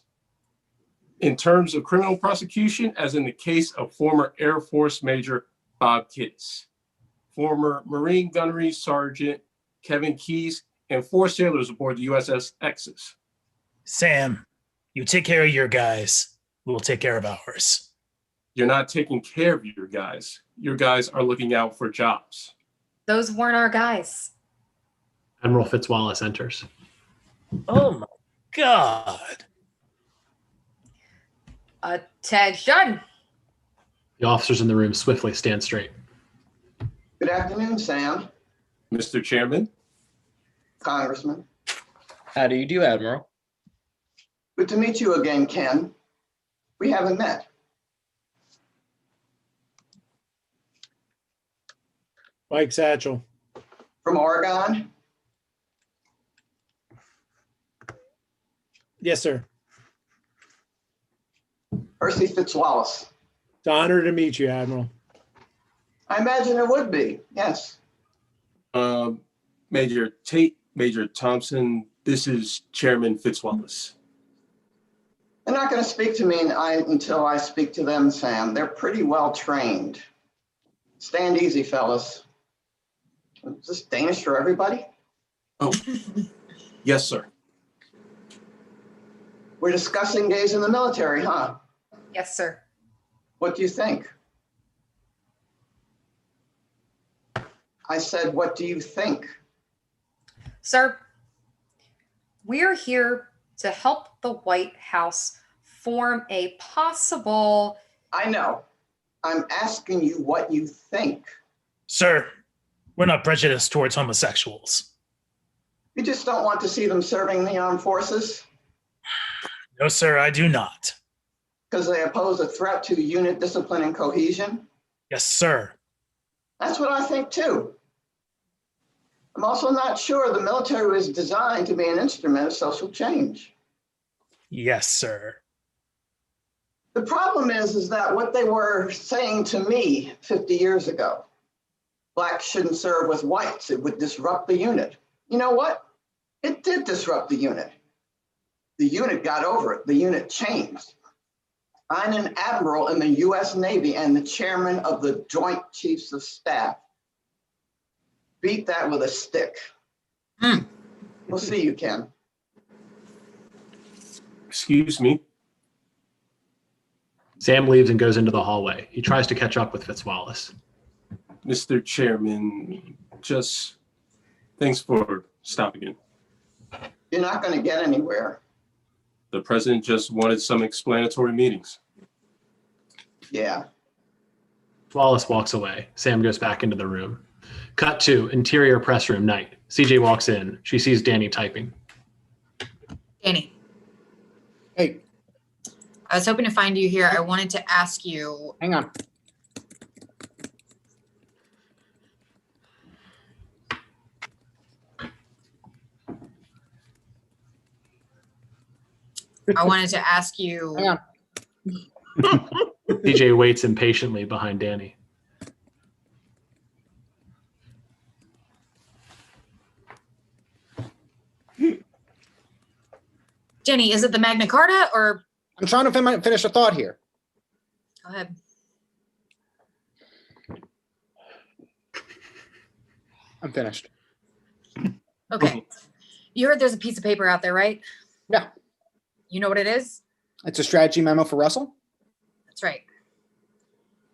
in terms of criminal prosecution, as in the case of former Air Force Major Bob Kitts, former Marine Gunnery Sergeant Kevin Keyes, and 4 sailors aboard the USS Exodus. Sam, you take care of your guys. We'll take care of ours. You're not taking care of your guys. Your guys are looking out for jobs. Those weren't our guys. Admiral Fitzwallace enters. Oh my God. Attention. The officers in the room swiftly stand straight. Good afternoon, Sam, Mr. Chairman, Congressman. How do you do, Admiral? Good to meet you again, Ken. We haven't met. Mike Satchel. From Oregon? Yes, sir. Percy Fitzwallace. It's an honor to meet you, Admiral. I imagine it would be, yes. Major Tate, Major Thompson, this is Chairman Fitzwallace. They're not going to speak to me until I speak to them, Sam. They're pretty well trained. Stand easy, fellas. Is this Danish for everybody? Oh, yes, sir. We're discussing days in the military, huh? Yes, sir. What do you think? I said, what do you think? Sir, we're here to help the White House form a possible... I know. I'm asking you what you think. Sir, we're not prejudiced towards homosexuals. You just don't want to see them serving the armed forces? No, sir, I do not. Because they pose a threat to unit discipline and cohesion? Yes, sir. That's what I think too. I'm also not sure the military was designed to be an instrument of social change. Yes, sir. The problem is that what they were saying to me 50 years ago, blacks shouldn't serve with whites, it would disrupt the unit. You know what? It did disrupt the unit. The unit got over it, the unit changed. I'm an admiral in the US Navy and the chairman of the Joint Chiefs of Staff. Beat that with a stick. We'll see you, Ken. Excuse me. Sam leaves and goes into the hallway. He tries to catch up with Fitzwallace. Mr. Chairman, just thanks for stopping in. You're not going to get anywhere. The president just wanted some explanatory meetings. Yeah. Wallace walks away. Sam goes back into the room. Cut to interior press room night. CJ walks in. She sees Danny typing. Danny. Hey. I was hoping to find you here. I wanted to ask you. Hang on. I wanted to ask you. Hang on. CJ waits impatiently behind Danny. Jenny, is it the Magna Carta or? I'm trying to finish a thought here. Go ahead. I'm finished. Okay. You heard there's a piece of paper out there, right? Yeah. You know what it is? It's a strategy memo for Russell. That's right.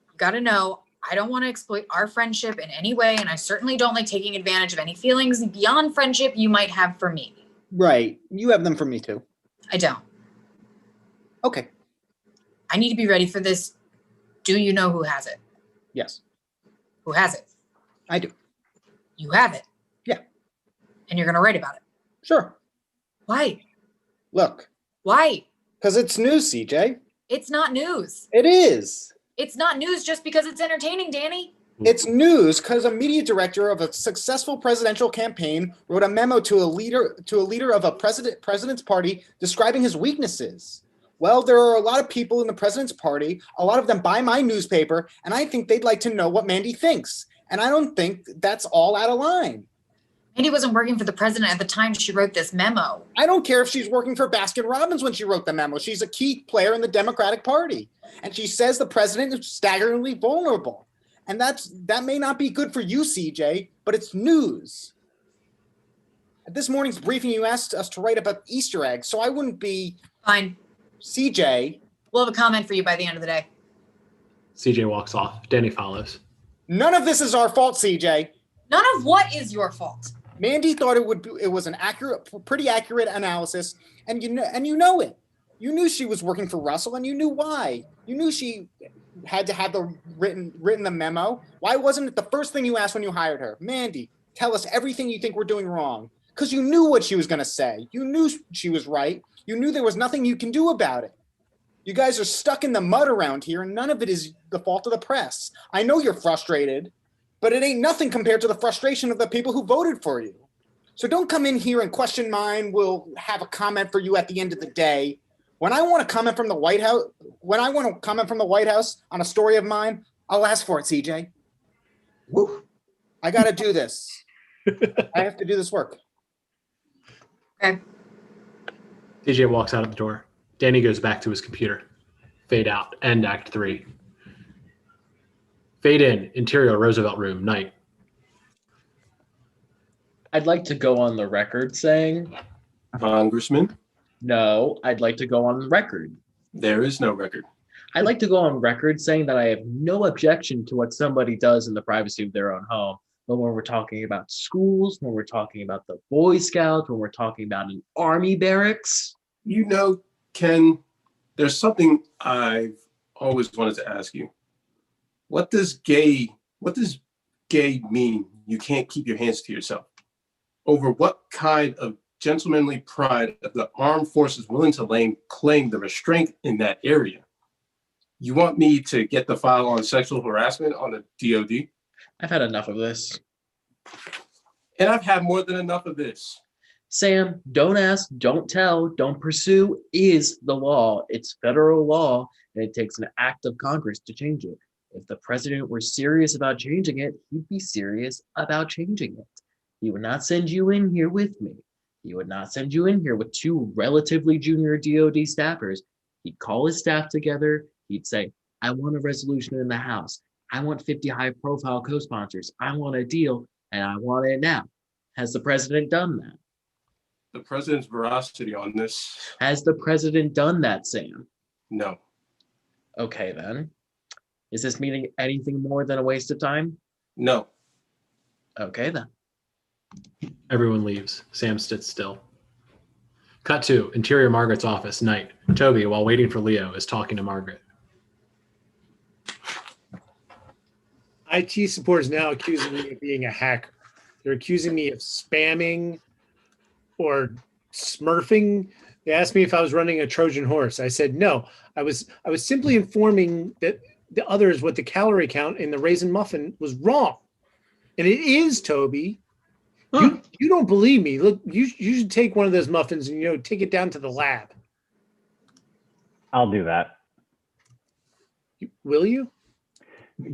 You got to know, I don't want to exploit our friendship in any way, and I certainly don't like taking advantage of any feelings beyond friendship you might have for me. Right. You have them from me too. I don't. Okay. I need to be ready for this. Do you know who has it? Yes. Who has it? I do. You have it? Yeah. And you're going to write about it? Sure. Why? Look. Why? Because it's news, CJ. It's not news. It is. It's not news just because it's entertaining, Danny. It's news because a media director of a successful presidential campaign wrote a memo to a leader of a president's party describing his weaknesses. Well, there are a lot of people in the president's party. A lot of them buy my newspaper, and I think they'd like to know what Mandy thinks. And I don't think that's all out of line. Mandy wasn't working for the president at the time she wrote this memo. I don't care if she's working for Baskin Robbins when she wrote the memo. She's a key player in the Democratic Party. And she says the president is staggeringly vulnerable. And that may not be good for you, CJ, but it's news. At this morning's briefing, you asked us to write about Easter eggs, so I wouldn't be... Fine. CJ. We'll have a comment for you by the end of the day. CJ walks off. Danny follows. None of this is our fault, CJ. None of what is your fault? Mandy thought it was an pretty accurate analysis, and you know it. You knew she was working for Russell, and you knew why. You knew she had to have written the memo. Why wasn't it the first thing you asked when you hired her? Mandy, tell us everything you think we're doing wrong. Because you knew what she was going to say. You knew she was right. You knew there was nothing you can do about it. You guys are stuck in the mud around here, and none of it is the fault of the press. I know you're frustrated, but it ain't nothing compared to the frustration of the people who voted for you. So don't come in here and question mine. We'll have a comment for you at the end of the day. When I want to comment from the White House, on a story of mine, I'll ask for it, CJ. Woo. I got to do this. I have to do this work. Okay. CJ walks out of the door. Danny goes back to his computer. Fade out. End Act 3. Fade in. Interior Roosevelt Room. Night. I'd like to go on the record saying... Congressman? No, I'd like to go on record. There is no record. I'd like to go on record saying that I have no objection to what somebody does in the privacy of their own home. But when we're talking about schools, when we're talking about the Boy Scouts, when we're talking about an army barracks... You know, Ken, there's something I've always wanted to ask you. What does gay mean? You can't keep your hands to yourself. Over what kind of gentlemanly pride of the armed forces willing to claim the restraint in that area? You want me to get the file on sexual harassment on the DOD? I've had enough of this. And I've had more than enough of this. Sam, don't ask, don't tell, don't pursue is the law. It's federal law, and it takes an act of Congress to change it. If the president were serious about changing it, he'd be serious about changing it. He would not send you in here with me. He would not send you in here with two relatively junior DOD staffers. He'd call his staff together. He'd say, I want a resolution in the House. I want 50 high-profile co-sponsors. I want a deal, and I want it now. Has the president done that? The president's veracity on this. Has the president done that, Sam? No. Okay, then. Is this meeting anything more than a waste of time? No. Okay, then. Everyone leaves. Sam sits still. Cut to Interior Margaret's office. Night. Toby, while waiting for Leo, is talking to Margaret. IT support is now accusing me of being a hacker. They're accusing me of spamming or smurfing. They asked me if I was running a Trojan horse. I said no. I was simply informing that the others what the calorie count in the raisin muffin was wrong. And it is, Toby. You don't believe me. Look, you should take one of those muffins and take it down to the lab. I'll do that. Will you?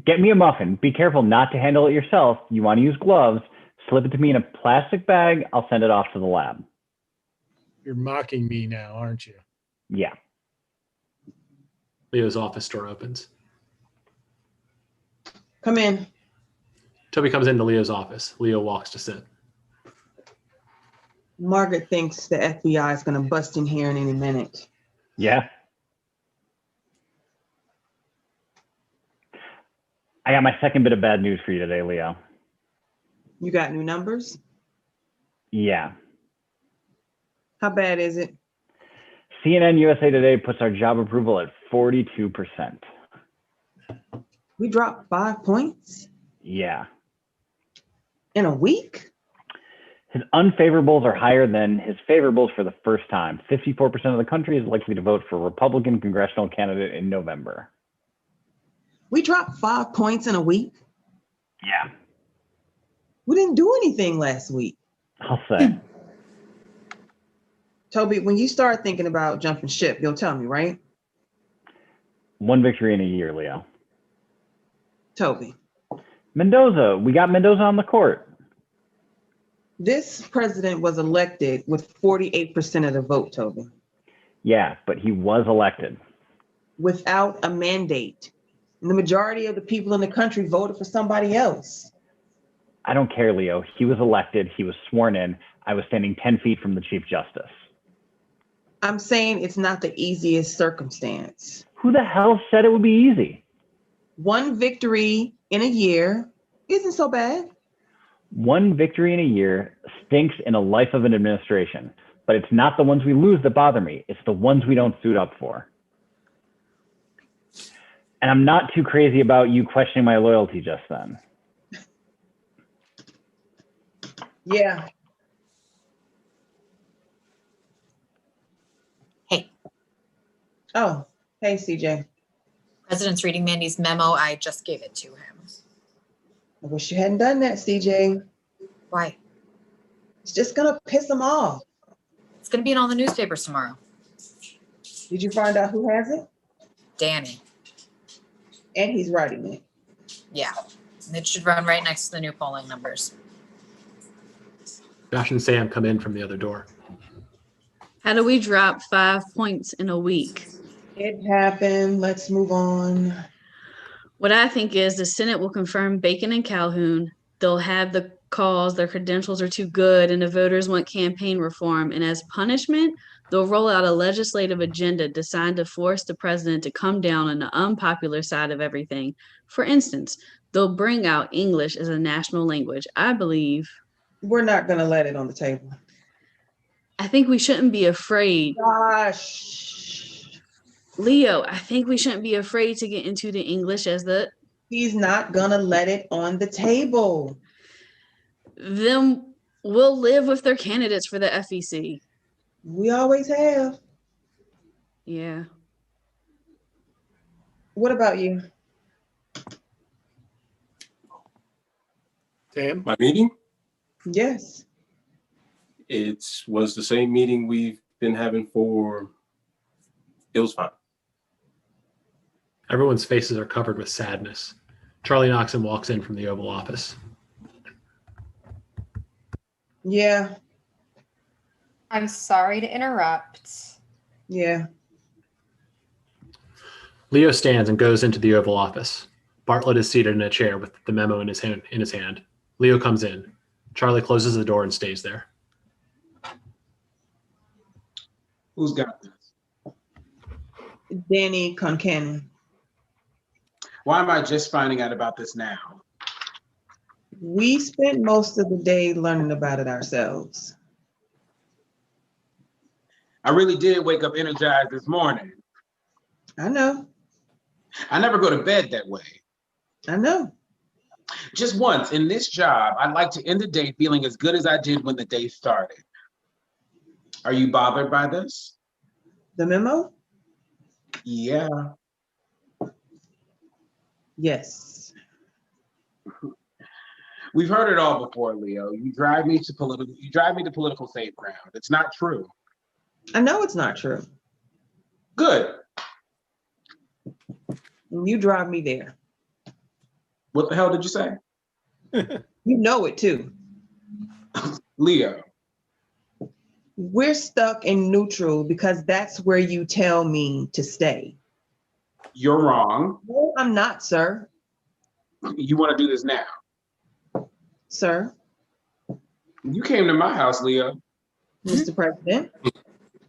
Get me a muffin. Be careful not to handle it yourself. You want to use gloves. Slip it to me in a plastic bag. I'll send it off to the lab. You're mocking me now, aren't you? Yeah. Leo's office door opens. Come in. Toby comes into Leo's office. Leo walks to sit. Margaret thinks the FBI is going to bust in here in any minute. Yeah. I got my second bit of bad news for you today, Leo. You got new numbers? Yeah. How bad is it? CNN USA Today puts our job approval at 42%. We dropped 5 points Yeah. in a week? His unfavorables are higher than his favorables for the first time. 54% of the country is likely to vote for a Republican congressional candidate in November. We dropped 5 points in a week? Yeah. We didn't do anything last week. I'll say. Toby, when you start thinking about jumping ship, you'll tell me, right? One victory in a year, Leo. Toby. Mendoza. We got Mendoza on the court. This president was elected with 48% of the vote, Toby, Yeah, but he was elected. without a mandate. And the majority of the people in the country voted for somebody else. I don't care, Leo. He was elected. He was sworn in. I was standing 10 feet from the Chief Justice. I'm saying it's not the easiest circumstance. Who the hell said it would be easy? One victory in a year isn't so bad. One victory in a year stinks in a life of an administration, but it's not the ones we lose that bother me. It's the ones we don't suit up for. And I'm not too crazy about you questioning my loyalty just then. Yeah. Hey. Oh, hey, CJ. President's reading Mandy's memo. I just gave it to him. I wish you hadn't done that, CJ. Why? It's just gonna piss him off. It's going to be in all the newspapers tomorrow. Did you find out who has it? Danny. And he's writing it. Yeah. It should run right next to the new polling numbers. Josh and Sam come in from the other door. How do we drop 5 points in a week? It happened. Let's move on. What I think is the Senate will confirm Bacon and Calhoun. They'll have the cause, their credentials are too good, and the voters want campaign reform. And as punishment, they'll roll out a legislative agenda designed to force the president to come down on the unpopular side of everything. For instance, they'll bring out English as a national language. I believe. We're not going to let it on the table. I think we shouldn't be afraid. Gosh. Leo, I think we shouldn't be afraid to get into the English as the. He's not going to let it on the table. Then we'll live with their candidates for the FEC. We always have. Yeah. What about you? Sam? My meeting? Yes. It was the same meeting we've been having for, it was fine. Everyone's faces are covered with sadness. Charlie Noxon walks in from the Oval Office. Yeah. I'm sorry to interrupt. Yeah. Leo stands and goes into the Oval Office. Bartlett is seated in a chair with the memo in his hand. Leo comes in. Charlie closes the door and stays there. Who's got this? Danny Concannon. Why am I just finding out about this now? We spent most of the day learning about it ourselves. I really did wake up energized this morning. I know. I never go to bed that way. I know. Just once in this job, I'd like to end the day feeling as good as I did when the day started. Are you bothered by this? The memo? Yeah. Yes. We've heard it all before, Leo. You drive me to political safe ground. It's not true. I know it's not true. Good. You drive me there. What the hell did you say? You know it too. Leo. We're stuck in neutral because that's where you tell me to stay. You're wrong. No, I'm not, sir. You want to do this now? Sir. You came to my house, Leo. Mr. President.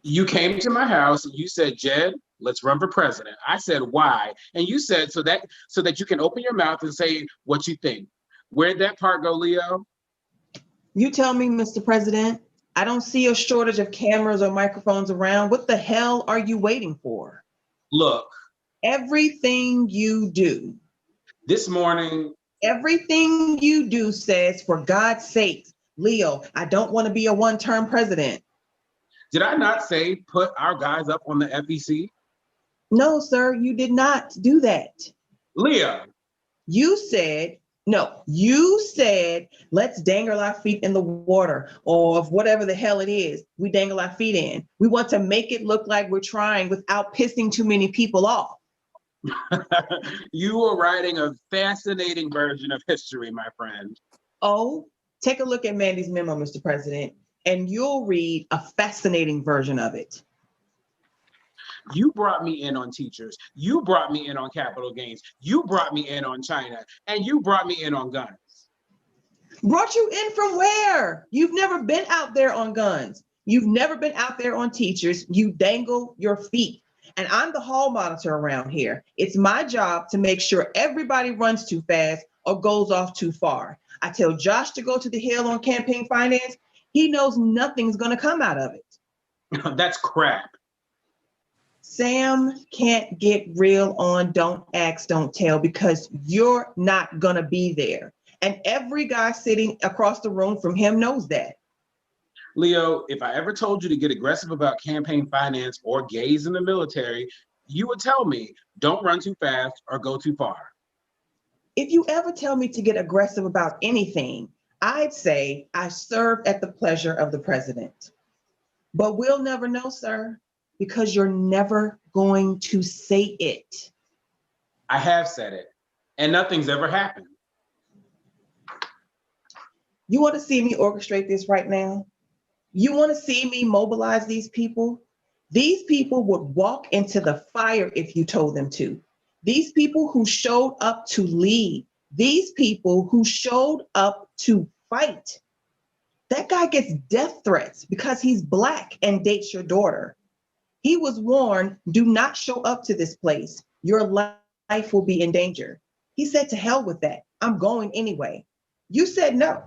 You came to my house and you said, Jed, let's run for president. I said, why? And you said, so that you can open your mouth and say what you think. Where'd that part go, Leo? You tell me, Mr. President. I don't see a shortage of cameras or microphones around. What the hell are you waiting for? Look. Everything you do. This morning. Everything you do says, for God's sake, Leo, I don't want to be a one-term president. Did I not say put our guys up on the FEC? No, sir, you did not do that. Leo. You said let's dangle our feet in the water or whatever the hell it is we dangle our feet in. We want to make it look like we're trying without pissing too many people off. You are writing a fascinating version of history, my friend. Oh, Take a look at Mandy's memo, Mr. President, and you'll read a fascinating version of it. You brought me in on teachers. You brought me in on capital gains. You brought me in on China. And you brought me in on guns. Brought you in from where? You've never been out there on guns. You've never been out there on teachers. You dangle your feet. And I'm the hall monitor around here. It's my job to make sure everybody runs too fast or goes off too far. I tell Josh to go to the Hill on campaign finance. He knows nothing's going to come out of it. That's crap. Sam can't get real on Don't Ask, Don't Tell because you're not going to be there. And every guy sitting across the room from him knows that. Leo, if I ever told you to get aggressive about campaign finance or gays in the military, you would tell me, don't run too fast or go too far. If you ever tell me to get aggressive about anything, I'd say I serve at the pleasure of the president. But we'll never know, sir, because you're never going to say it. I have said it, and nothing's ever happened. You want to see me orchestrate this right now? You want to see me mobilize these people? These people would walk into the fire if you told them to. These people who showed up to lead. These people who showed up to fight. That guy gets death threats because he's Black and dates your daughter. He was warned, do not show up to this place. Your life will be in danger. He said, to hell with that. I'm going anyway. You said no.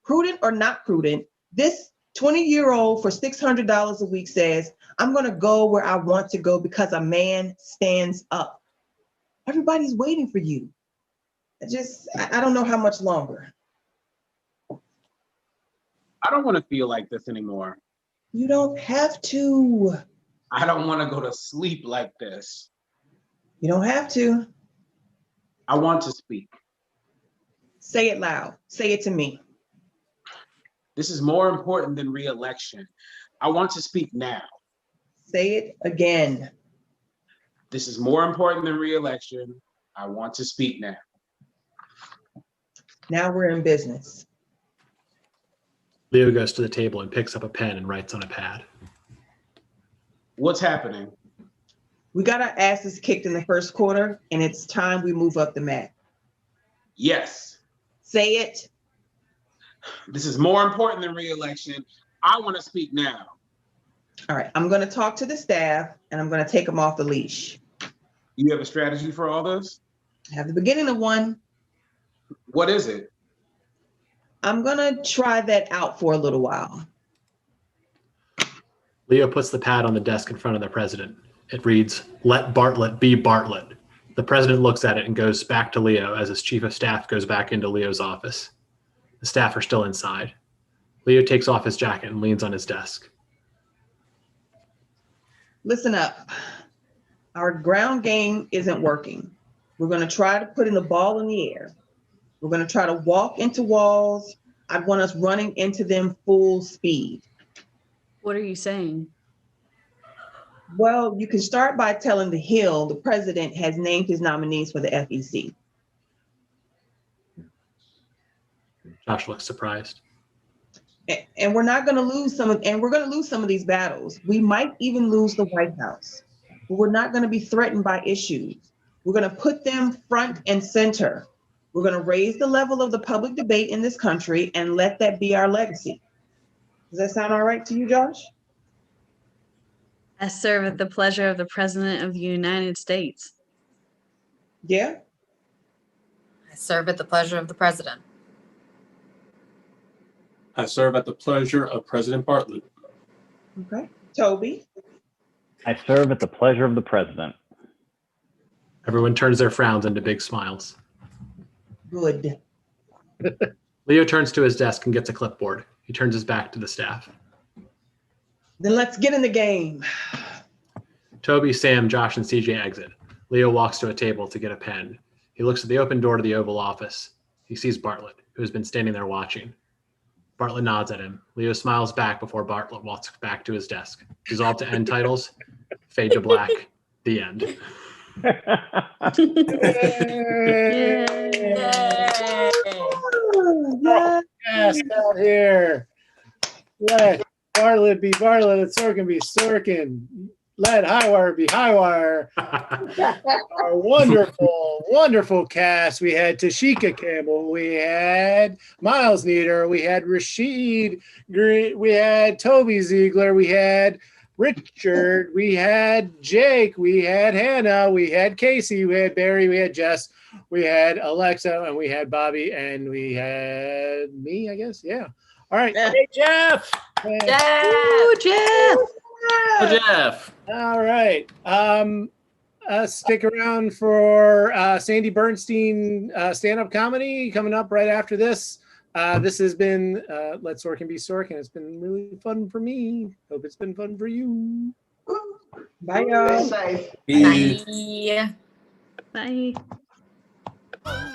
Prudent or not prudent, this 20-year-old for $600 a week says, I'm going to go where I want to go because a man stands up. Everybody's waiting for you. I don't know how much longer. I don't want to feel like this anymore. You don't have to. I don't want to go to sleep like this. You don't have to. I want to speak. Say it loud. Say it to me. This is more important than re-election. I want to speak now. Say it again. This is more important than re-election. I want to speak now. Now we're in business. Leo goes to the table and picks up a pen and writes on a pad. What's happening? We got our asses kicked in the first quarter, and it's time we move up the mat. Yes. Say it. This is more important than re-election. I want to speak now. All right, I'm going to talk to the staff, and I'm going to take them off the leash. You have a strategy for all this? I have the beginning of one. What is it? I'm going to try that out for a little while. Leo puts the pad on the desk in front of the president. It reads, "Let Bartlett be Bartlett." The president looks at it and goes back to Leo as his chief of staff goes back into Leo's office. The staff are still inside. Leo takes off his jacket and leans on his desk. Listen up. Our ground game isn't working. We're going to try to put in the ball in the air. We're going to try to walk into walls. I want us running into them full speed. What are you saying? Well, you can start by telling the Hill the president has named his nominees for the FEC. Josh looks surprised. And we're not going to lose some of these battles. We might even lose the White House, but we're not going to be threatened by issues. We're going to put them front and center. We're going to raise the level of the public debate in this country and let that be our legacy. Does that sound all right to you, Josh? I serve at the pleasure of the President of the United States. Yeah? I serve at the pleasure of the president. I serve at the pleasure of President Bartlett. Okay. Toby? I serve at the pleasure of the president. Everyone turns their frowns into big smiles. Good. Leo turns to his desk and gets a clipboard. He turns his back to the staff. Then let's get in the game. Toby, Sam, Josh, and CJ exit. Leo walks to a table to get a pen. He looks at the open door to the Oval Office. He sees Bartlett, who has been standing there watching. Bartlett nods at him. Leo smiles back before Bartlett walks back to his desk. Dissolve to end titles. Fade to black. The end. Yeah. cast out here. Let Bartlett be Bartlett. Let Sorkin be Sorkin. Let Highwire be Highwire. Our wonderful, wonderful cast. We had Tashika Campbell. We had Miles Nieder. We had Rashid Green. We had Toby Ziegler. We had Richard. We had Jake. We had Hannah. We had Casey. We had Barry. We had Jess. We had Alexa. And we had Bobby. And we had me, I guess. Yeah. All right. Hey, Jeff. Ooh, Jeff. Oh, Jeff. All right. Stick around for Sandy Bernstein stand-up comedy coming up right after this. This has been Let Sorkin Be Sorkin. It's been really fun for me. Hope it's been fun for you. Bye, y'all. Stay safe. Bye. Bye.